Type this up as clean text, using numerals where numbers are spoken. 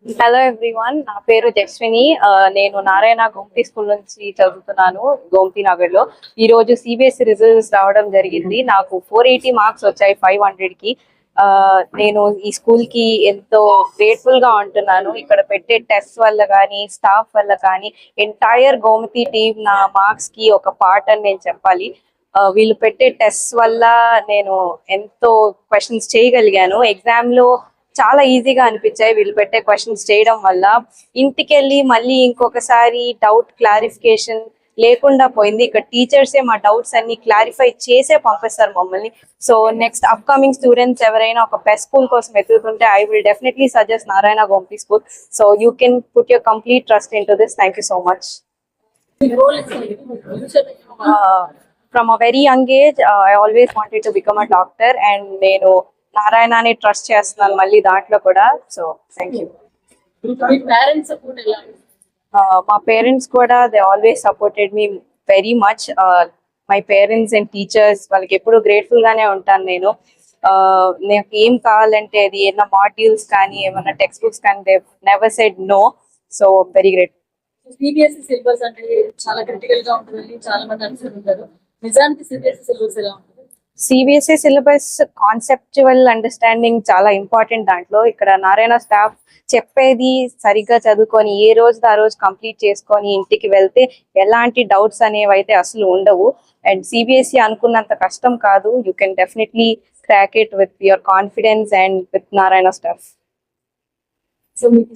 Hello everyone, నా పేరు జస్విని. నేను నారాయణ గోమతి స్కూల్ నుంచి చదువుతున్నాను, గోమతి నగర్ లో. ఈ రోజు సిబిఎస్ఈ రిజల్ట్స్ రావడం జరిగింది. నాకు 480 మార్క్స్ వచ్చాయి 500 కి. నేను ఈ స్కూల్ కి ఎంతో గ్రేట్ఫుల్ గా ఉంటున్నాను. ఇక్కడ పెట్టే టెస్ట్ వల్ల కానీ, స్టాఫ్ వల్ల కానీ, ఎంటైర్ గోమతి టీమ్ నా మార్క్స్ కి ఒక పార్ట్ అని నేను చెప్పాలి. వీళ్ళు పెట్టే టెస్ట్ వల్ల నేను ఎంతో క్వశ్చన్స్ చేయగలిగాను. ఎగ్జామ్ లో చాలా ఈజీగా అనిపించాయి వీళ్ళు పెట్టే క్వశ్చన్స్ చేయడం వల్ల. ఇంటికెళ్ళి మళ్ళీ ఇంకొకసారి డౌట్ క్లారిఫికేషన్ లేకుండా పోయింది. ఇక్కడ టీచర్సే మా డౌట్స్ అన్ని క్లారిఫై చేసే పంపిస్తారు మమ్మల్ని. సో నెక్స్ట్ అప్కమింగ్ స్టూడెంట్స్ ఎవరైనా ఒక బెస్ట్ స్కూల్ కోసం ఎదుగుతుంటే I will definitely suggest Narayana Gomathi school. So you can put your complete trust in to this. Thank you so much. From a very young age, I always wanted to become a doctor, and నేను నారాయణని trust చేస్తున్నాను మళ్ళీ దాంట్లో కూడా. So thank you. మా parents కూడా they always supported me very much. My parents and teachers వాళ్ళకి ఎప్పుడు grateful గానే ఉంటాను నేను. నాకు ఏం కావాలంటే అది ఏమైనా మాడ్యూల్స్ కానీ ఏమైనా టెక్స్ట్ బుక్స్ కానీ they never said no. So very great. CBSE syllabus అంటే చాలా క్రిటికల్ గా ఉంటుందని చాలా మంది అనుకుంటారు. నిజానికి సిబిఎస్ఈ సిలబస్ ఎలా ఉంటుంది? సిబిఎస్ఈ సిలబస్ కాన్సెప్చువల్ అండర్స్టాండింగ్ చాలా ఇంపార్టెంట్. దాంట్లో ఇక్కడ నారాయణ స్టాఫ్ చెప్పేది సరిగ్గా చదువుకొని ఏ రోజు ఆ రోజు కంప్లీట్ చేసుకొని ఇంటికి వెళ్తే ఎలాంటి డౌట్స్ అనేవి అయితే అసలు ఉండవు. అండ్ సిబిఎస్ఈ అనుకున్నంత కష్టం కాదు. You can definitely crack it with your confidence and with Narayana staff. So మీకు